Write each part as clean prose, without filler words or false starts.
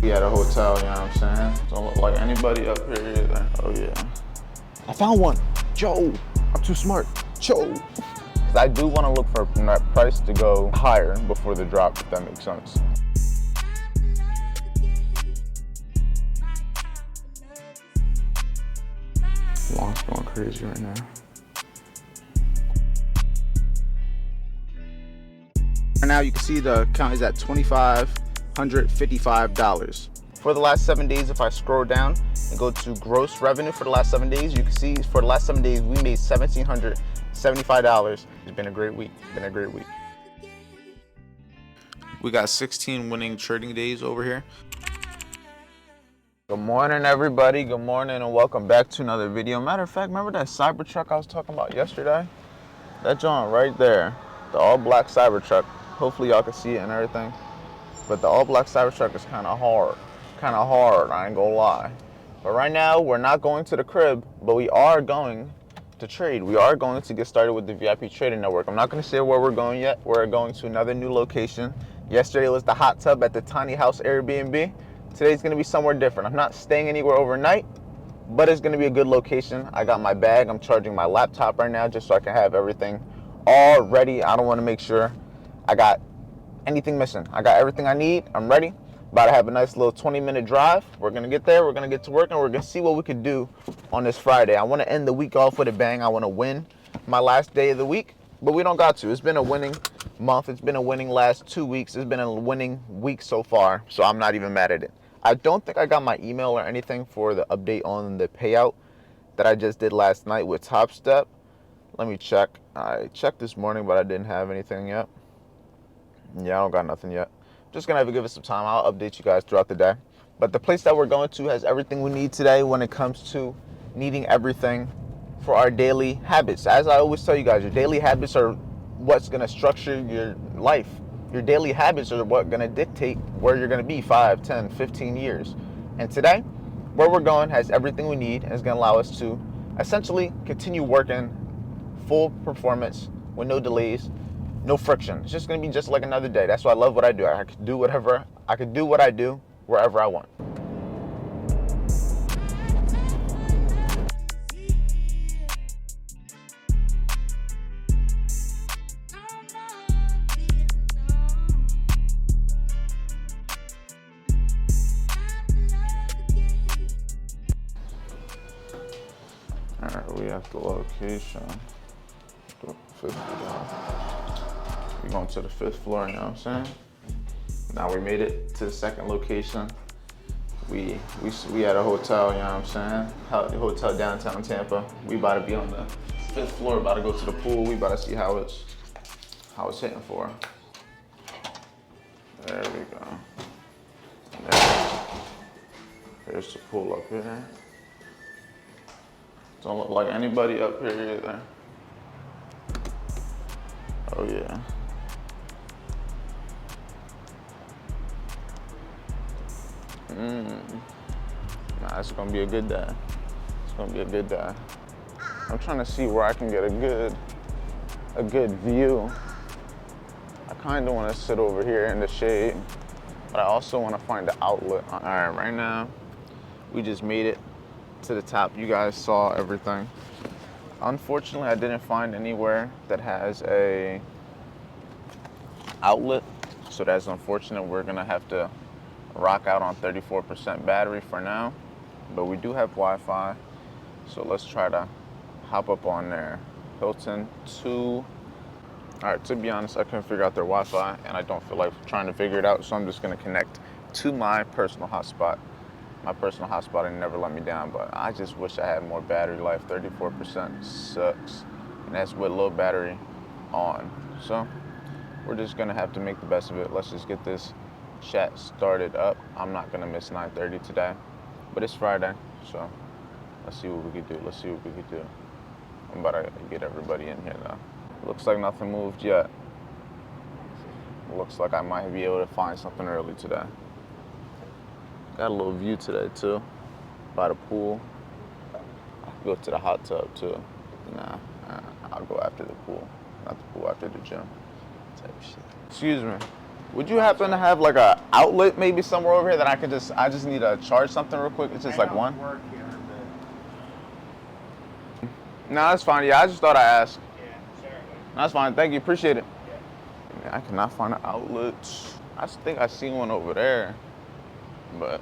We at a hotel, you know what I'm saying? Don't look like anybody up here either. Oh yeah. I found one. Joe, I'm too smart. Joe. Cause I do want to look for that price to go higher before the drop, if that makes sense. Long's going crazy right now. Right now you can see the count is at $2,555. For the last 7 days, if I scroll down and go to gross revenue for the last 7 days, you can see for the last 7 days we made $1,775. It's been a great week. Been a great week. We got 16 winning trading days over here. Good morning, everybody. Good morning and welcome back to another video. Matter of fact, remember that Cybertruck I was talking about yesterday? That joint right there, the all black Cybertruck. Hopefully y'all can see it and everything. But the all black Cybertruck is kind of hard, I ain't gonna lie. But right now we're not going to the crib, but we are going to trade. We are going to get started with the VIP Trading Network. I'm not gonna say where we're going yet. We're going to another new location. Yesterday was the hot tub at the tiny house Airbnb. Today's gonna be somewhere different. I'm not staying anywhere overnight, but it's gonna be a good location. I got my bag. I'm charging my laptop right now just so I can have everything all ready. I don't wanna make sure I got anything missing. I got everything I need. I'm ready. About to have a nice little 20-minute drive. We're gonna get there. We're gonna get to work, and we're gonna see what we could do on this Friday. I want to end the week off with a bang. I want to win my last day of the week, but we don't got to. It's been a winning month. It's been a winning last 2 weeks. It's been a winning week so far, so I'm not even mad at it. I don't think I got my email or anything for the update on the payout that I just did last night with Top Step. Let me check. I checked this morning, but I didn't have anything yet. Yeah, I don't got nothing yet. Just gonna have to give it some time. I'll update you guys throughout the day. But the place that we're going to has everything we need today when it comes to needing everything for our daily habits. As I always tell you guys, your daily habits are what's gonna structure your life. Your daily habits are what gonna dictate where you're gonna be 5, 10, 15 years. And today, where we're going has everything we need and is gonna allow us to essentially continue working full performance with no delays, no friction. It's just gonna be just like another day. That's why I love what I do. I can do what I do wherever I want. All right, we have the location. The 5th floor. We're going to the 5th floor, you know what I'm saying? Now we made it to the 2nd location. We at a hotel, you know what I'm saying? Hotel downtown Tampa. We about to be on the 5th floor, about to go to the pool. We about to see how it's hitting for. There we go. There's the pool up here. Don't look like anybody up here either. Oh yeah. Nah, it's gonna be a good day. It's gonna be a good day. I'm trying to see where I can get a good view. I kind of want to sit over here in the shade, but I also want to find the outlet. All right, right now, we just made it to the top. You guys saw everything. Unfortunately, I didn't find anywhere that has a outlet, so that's unfortunate. We're gonna have to rock out on 34% battery for now, but we do have Wi-Fi, so let's try to hop up on there. Hilton 2. All right, to be honest, I couldn't figure out their Wi-Fi, and I don't feel like trying to figure it out, so I'm just gonna connect to my personal hotspot. My personal hotspot and never let me down, but I just wish I had more battery life. 34% sucks, and that's with low battery on. So we're just gonna have to make the best of it. Let's just get this chat started up. I'm not gonna miss 9:30 today, but it's Friday, so let's see what we could do. I'm about to get everybody in here though. Looks like nothing moved yet. Looks like I might be able to find something early today. Got a little view today too, by the pool. I could go to the hot tub too. Nah, I'll go after the pool. Not the pool, after the gym. Type shit. Excuse me. Would you happen to have like a outlet maybe somewhere over here that I just need to charge something real quick? It's just like one. Work here, but No, that's fine. Yeah, I just thought I'd ask. yeah, certainly. No, that's fine. Thank you. Appreciate it. Yeah. Man, I cannot find an outlet. I think I see one over there. But,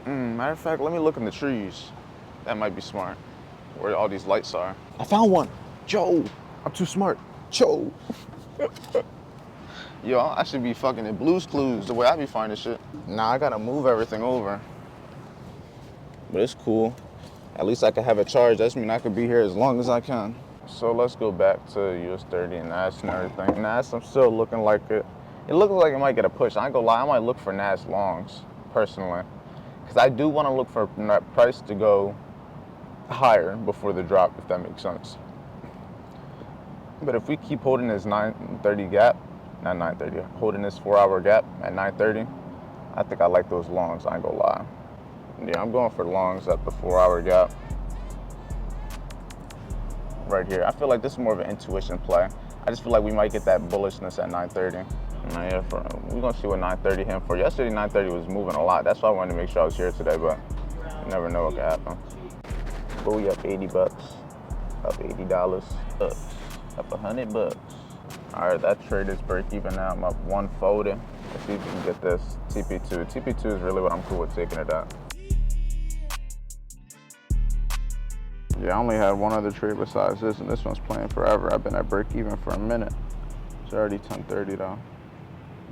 matter of fact, let me look in the trees. That might be smart. Where all these lights are. I found one. Joe, I'm too smart. Joe. Yo, I should be fucking in Blue's Clues the way I be finding shit. Nah, I gotta move everything over. But it's cool. At least I can have a charge. That means I could be here as long as I can. So let's go back to US 30 and NAS and everything. NAS, I'm still looking like it. It looks like it might get a push. I ain't gonna lie, I might look for NAS longs, personally. Because I do want to look for that price to go higher before the drop, if that makes sense. But if we keep holding this 930 gap, not 930, holding this 4-hour gap at 930, I think I like those longs, I ain't gonna lie. Yeah, I'm going for longs at the 4-hour gap. Right here. I feel like this is more of an intuition play. I just feel like we might get that bullishness at 930. Yeah, we're gonna see what 930 hit for. Yesterday 930 was moving a lot. That's why I wanted to make sure I was here today, but you never know what could happen. But we up 80 bucks, up $80, up $100. All right, that trade is break even now. I'm up one folding. Let's see if we can get this TP2. TP2 is really what I'm cool with taking it at. Yeah, I only had one other trade besides this, and this one's playing forever. I've been at break even for a minute. It's already 10:30 though.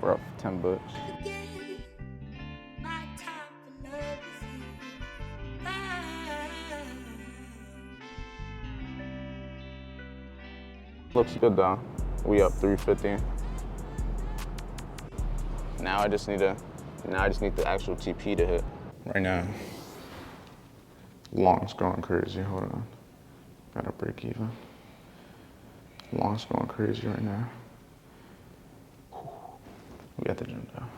We're up 10 bucks. Looks good though. We up 350. Now I just need the actual TP to hit. Right now, long's going crazy. Hold on. Gotta break even. Long's going crazy right now. We at the gym though. I'm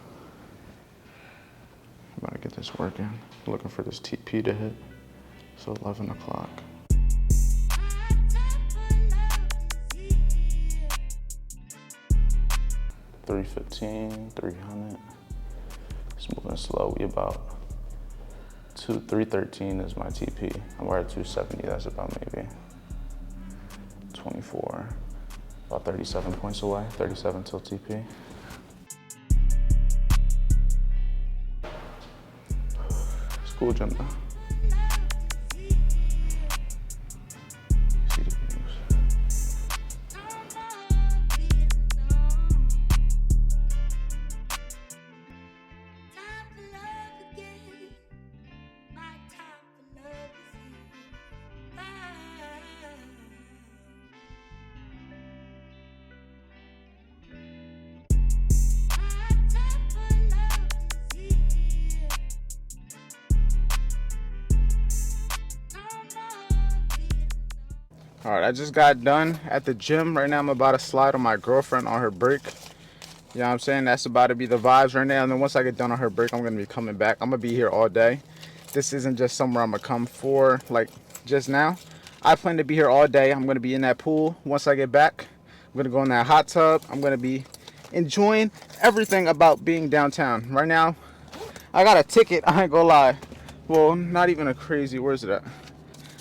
about to get this working. Looking for this TP to hit. So 11 o'clock. $315, 300. It's moving slow. We about 313 is my TP. We're at 270. That's about maybe 24, about 37 points away. 37 till TP. It's cool gym though. See the views. All right, I just got done at the gym. Right now I'm about to slide on my girlfriend on her break. You know what I'm saying? That's about to be the vibes right now. And then once I get done on her break, I'm gonna be coming back. I'm gonna be here all day. This isn't just somewhere I'm gonna come for like just now. I plan to be here all day. I'm gonna be in that pool once I get back. I'm gonna go in that hot tub. I'm gonna be enjoying everything about being downtown. Right now, I got a ticket, I ain't gonna lie. Well, not even a crazy, where's it at?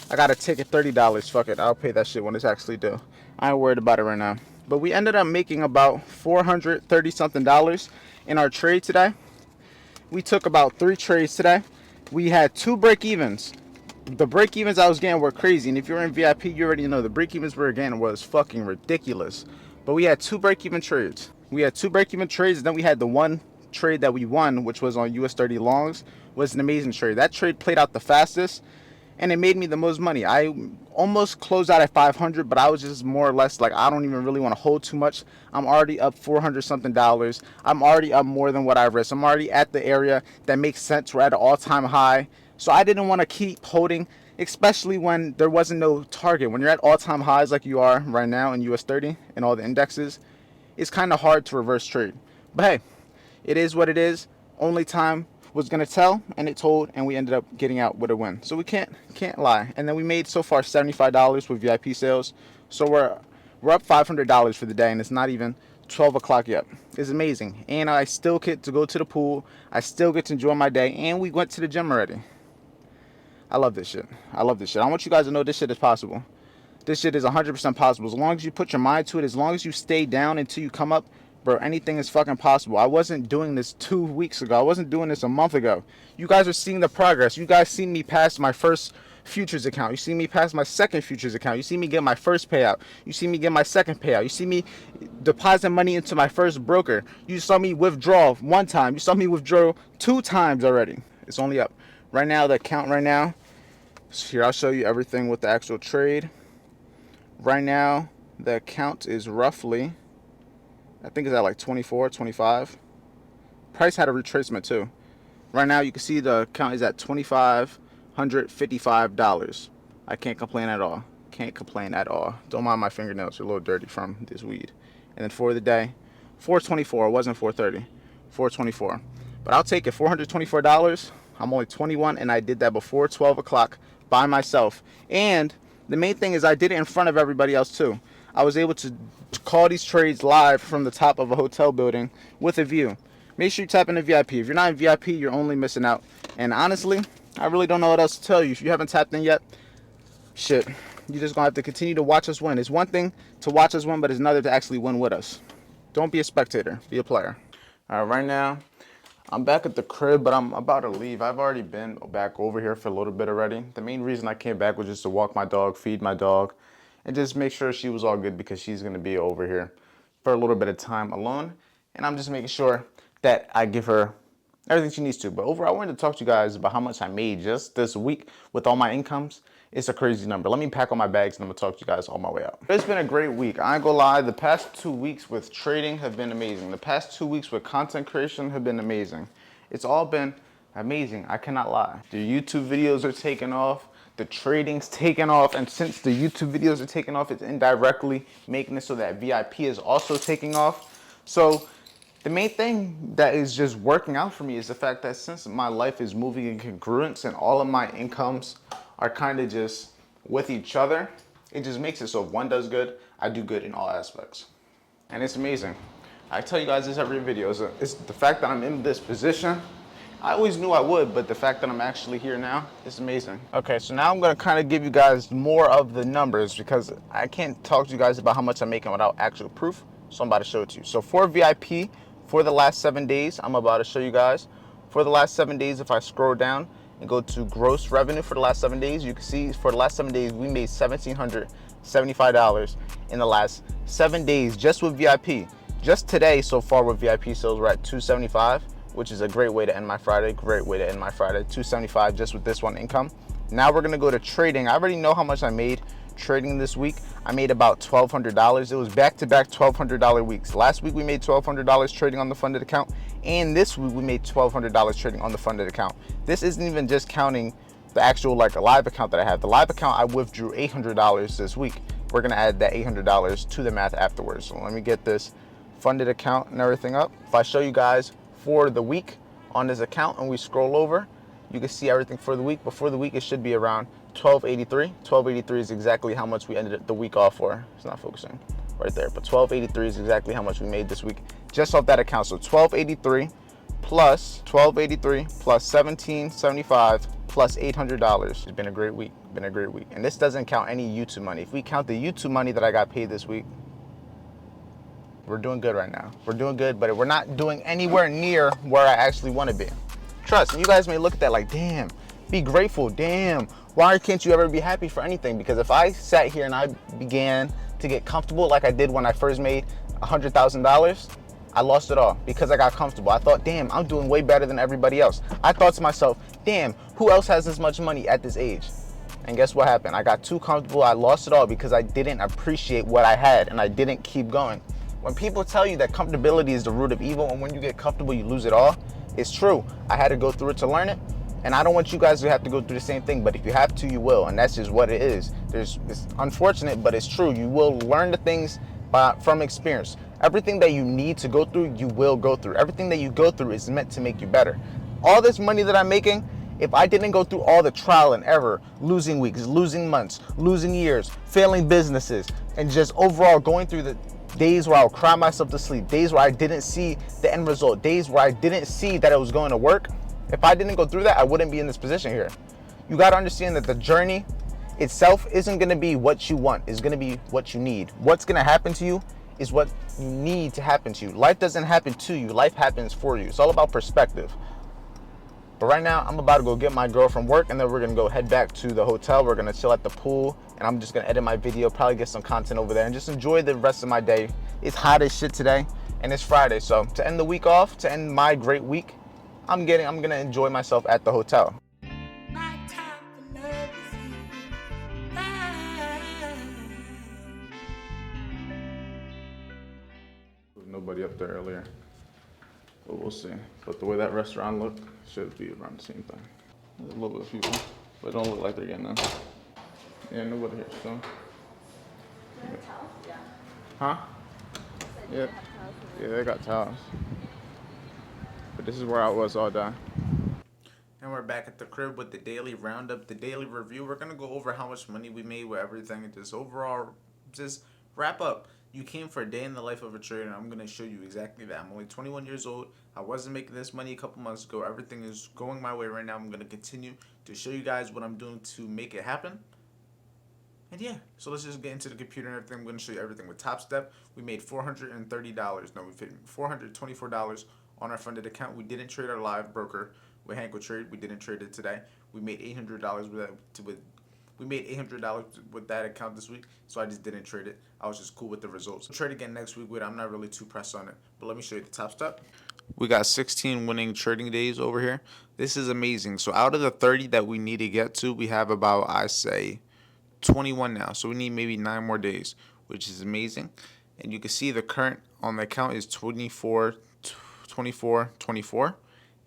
I got a ticket, $30. Fuck it, I'll pay that shit when it's actually due. I ain't worried about it right now. But we ended up making about $430 something in our trade today. We took about 3 trades today. We had 2 break evens. The break evens I was getting were crazy. And if you're in VIP, you already know the break evens we were getting was fucking ridiculous. But we had 2 break even trades. We had 2 break even trades, and then we had the one trade that we won, which was on US 30 longs. Was an amazing trade. That trade played out the fastest, and it made me the most money. I almost closed out at 500, but I was just more or less like, I don't even really want to hold too much. I'm already up 400 something dollars. I'm already up more than what I risked. I'm already at the area that makes sense. We're at an all-time high. So I didn't want to keep holding, especially when there wasn't no target. When you're at all-time highs like you are right now in US 30 and all the indexes, it's kind of hard to reverse trade. But hey, it is what it is. Only time was gonna tell, and it told, and we ended up getting out with a win. So we can't lie. And then we made so far $75 with VIP sales. So we're up $500 for the day, and it's not even 12 o'clock yet. It's amazing. And I still get to go to the pool. I still get to enjoy my day. And we went to the gym already. I love this shit. I love this shit. I want you guys to know this shit is possible. This shit is 100% possible. As long as you put your mind to it, as long as you stay down until you come up, bro, anything is fucking possible. I wasn't doing this 2 weeks ago. I wasn't doing this a month ago. You guys are seeing the progress. You guys see me pass my first futures account. You see me pass my second futures account. You see me get my first payout. You see me get my second payout. You see me deposit money into my first broker. You saw me withdraw 1 time. You saw me withdraw 2 times already. It's only up. Right now, the account right now, here, I'll show you everything with the actual trade. Right now, the account is roughly, I think it's at like 24, 25. Price had a retracement too. Right now, you can see the account is at $2,555. I can't complain at all. Can't complain at all. Don't mind my fingernails, they're a little dirty from this weed. And then for the day, $424. It wasn't $430. $424. But I'll take it. $424. I'm only 21, and I did that before 12 o'clock by myself. And the main thing is I did it in front of everybody else too. I was able to call these trades live from the top of a hotel building with a view. Make sure you tap into VIP. If you're not in VIP, you're only missing out. And honestly, I really don't know what else to tell you. If you haven't tapped in yet, shit, you're just going to have to continue to watch us win. It's one thing to watch us win, but it's another to actually win with us. Don't be a spectator. Be a player. All right, right now, I'm back at the crib, but I'm about to leave. I've already been back over here for a little bit already. The main reason I came back was just to walk my dog, feed my dog, and just make sure she was all good because she's going to be over here for a little bit of time alone. And I'm just making sure that I give her everything she needs to. But overall, I wanted to talk to you guys about how much I made just this week with all my incomes. It's a crazy number. Let me pack all my bags and I'm gonna talk to you guys on my way out. It's been a great week. I ain't gonna lie, the past 2 weeks with trading have been amazing. The past 2 weeks with content creation have been amazing. It's all been amazing, I cannot lie. The YouTube videos are taking off, the trading's taking off, and since the YouTube videos are taking off, it's indirectly making it so that VIP is also taking off. So the main thing that is just working out for me is the fact that since my life is moving in congruence and all of my incomes are kind of just with each other, it just makes it so if one does good, I do good in all aspects. And it's amazing. I tell you guys this every video. It's the fact that I'm in this position. I always knew I would, but the fact that I'm actually here now, it's amazing. Okay, so now I'm gonna kind of give you guys more of the numbers because I can't talk to you guys about how much I'm making without actual proof. So I'm about to show it to you. So for VIP, for the last 7 days, I'm about to show you guys. For the last 7 days, if I scroll down and go to gross revenue for the last 7 days, you can see for the last 7 days, we made $1,775 in the last 7 days just with VIP. Just today, so far with VIP sales, we're at $275, which is a great way to end my Friday. Great way to end my Friday. $275 just with this one income. Now we're gonna go to trading. I already know how much I made trading this week. I made about $1,200. It was back-to-back $1,200 weeks. Last week we made $1,200 trading on the funded account, and this week we made $1,200 trading on the funded account. This isn't even just counting the actual like a live account that I have. The live account, I withdrew $800 this week. We're gonna add that $800 to the math afterwards. So let me get this funded account and everything up. If I show you guys for the week on this account and we scroll over, you can see everything for the week. But for the week, it should be around $1,283. $1,283 is exactly how much we ended the week off for. It's not focusing right there, but $1,283 is exactly how much we made this week just off that account. So $1,283 plus $1,775 plus $800. It's been a great week. Been a great week. And this doesn't count any YouTube money. If we count the YouTube money that I got paid this week, we're doing good right now. We're doing good, but we're not doing anywhere near where I actually want to be. Trust, and you guys may look at that like, damn, be grateful, damn. Why can't you ever be happy for anything? Because if I sat here and I began to get comfortable like I did when I first made $100,000, I lost it all because I got comfortable. I thought, damn, I'm doing way better than everybody else. I thought to myself, damn, who else has this much money at this age? And guess what happened? I got too comfortable. I lost it all because I didn't appreciate what I had and I didn't keep going. When people tell you that comfortability is the root of evil and when you get comfortable, you lose it all, it's true. I had to go through it to learn it. And I don't want you guys to have to go through the same thing, but if you have to, you will. And that's just what it is. It's unfortunate, but it's true. You will learn the things from experience. Everything that you need to go through, you will go through. Everything that you go through is meant to make you better. All this money that I'm making, if I didn't go through all the trial and error, losing weeks, losing months, losing years, failing businesses, and just overall going through days where I would cry myself to sleep, days where I didn't see the end result, days where I didn't see that it was going to work. If I didn't go through that, I wouldn't be in this position here. You got to understand that the journey itself isn't going to be what you want. It's going to be what you need. What's going to happen to you is what you need to happen to you. Life doesn't happen to you. Life happens for you. It's all about perspective. But right now, I'm about to go get my girl from work, and then we're going to go head back to the hotel. We're going to chill at the pool, and I'm just going to edit my video, probably get some content over there, and just enjoy the rest of my day. It's hot as shit today, and it's Friday. So to end the week off, to end my great week, I'm going to enjoy myself at the hotel. Nobody up there earlier, but we'll see. But the way that restaurant looked, should be around the same thing. There's a little bit of people, but it don't look like they're getting in. Yeah, nobody here, so. Yeah. Huh? Yeah. Yeah, they got towels. But this is where I was all day. And we're back at the crib with the daily roundup, the daily review. We're gonna go over how much money we made with everything, and just overall, just wrap up. You came for a day in the life of a trader, and I'm going to show you exactly that. I'm only 21 years old. I wasn't making this money a couple months ago. Everything is going my way right now. I'm going to continue to show you guys what I'm doing to make it happen. And yeah, so let's just get into the computer and everything. I'm going to show you everything with Top Step. We made $430. No, we made $424 on our funded account. We didn't trade our live broker with Hanko Trade. We didn't trade it today. We made $800 We made $800 with that account this week, so I just didn't trade it. I was just cool with the results. I'll trade again next week with it. I'm not really too pressed on it, but let me show you the Top Step. We got 16 winning trading days over here. This is amazing. So out of the 30 that we need to get to, we have about, I say, 21 now. So we need maybe 9 more days, which is amazing. And you can see the current on the account is 24. And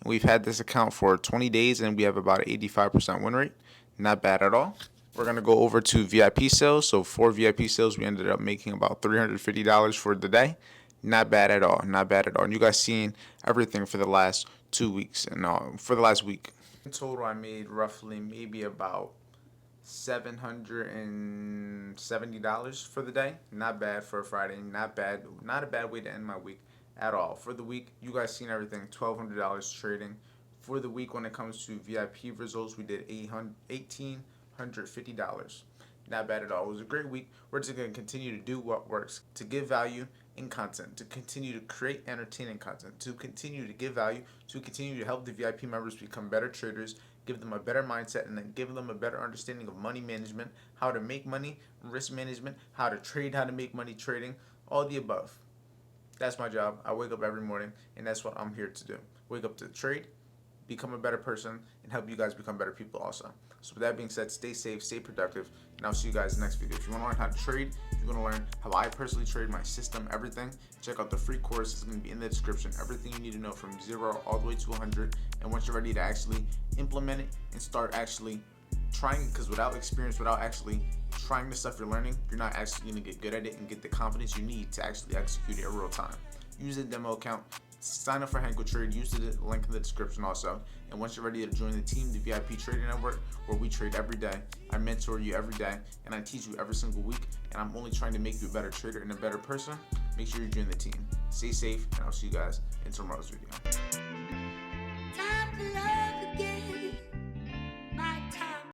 we've had this account for 20 days, and we have about an 85% win rate. Not bad at all. We're going to go over to VIP sales. So 4 VIP sales, we ended up making about $350 for the day. Not bad at all. Not bad at all. And you guys seen everything for the last 2 weeks and for the last week. In total, I made roughly maybe about $770 for the day. Not bad for a Friday. Not bad. Not a bad way to end my week at all. For the week, you guys seen everything. $1,200 trading. For the week, when it comes to VIP results, we did $1,850. Not bad at all. It was a great week. We're just going to continue to do what works, to give value in content, to continue to create entertaining content, to continue to give value, to continue to help the VIP members become better traders, give them a better mindset, and then give them a better understanding of money management, how to make money, risk management, how to trade, how to make money trading, all the above. That's my job. I wake up every morning, and that's what I'm here to do. Wake up to trade, become a better person, and help you guys become better people also. So with that being said, stay safe, stay productive, and I'll see you guys in the next video. If you want to learn how to trade, if you want to learn how I personally trade, my system, everything, check out the free course. It's going to be in the description. Everything you need to know from 0 all the way to 100. And once you're ready to actually implement it and start actually trying, because without experience, without actually trying the stuff you're learning, you're not actually going to get good at it and get the confidence you need to actually execute it in real time. Use a demo account. Sign up for Hanko Trade. Use the link in the description also. And once you're ready to join the team, the VIP Trading Network, where we trade every day, I mentor you every day, and I teach you every single week. And I'm only trying to make you a better trader and a better person. Make sure you join the team. Stay safe, and I'll see you guys in tomorrow's video.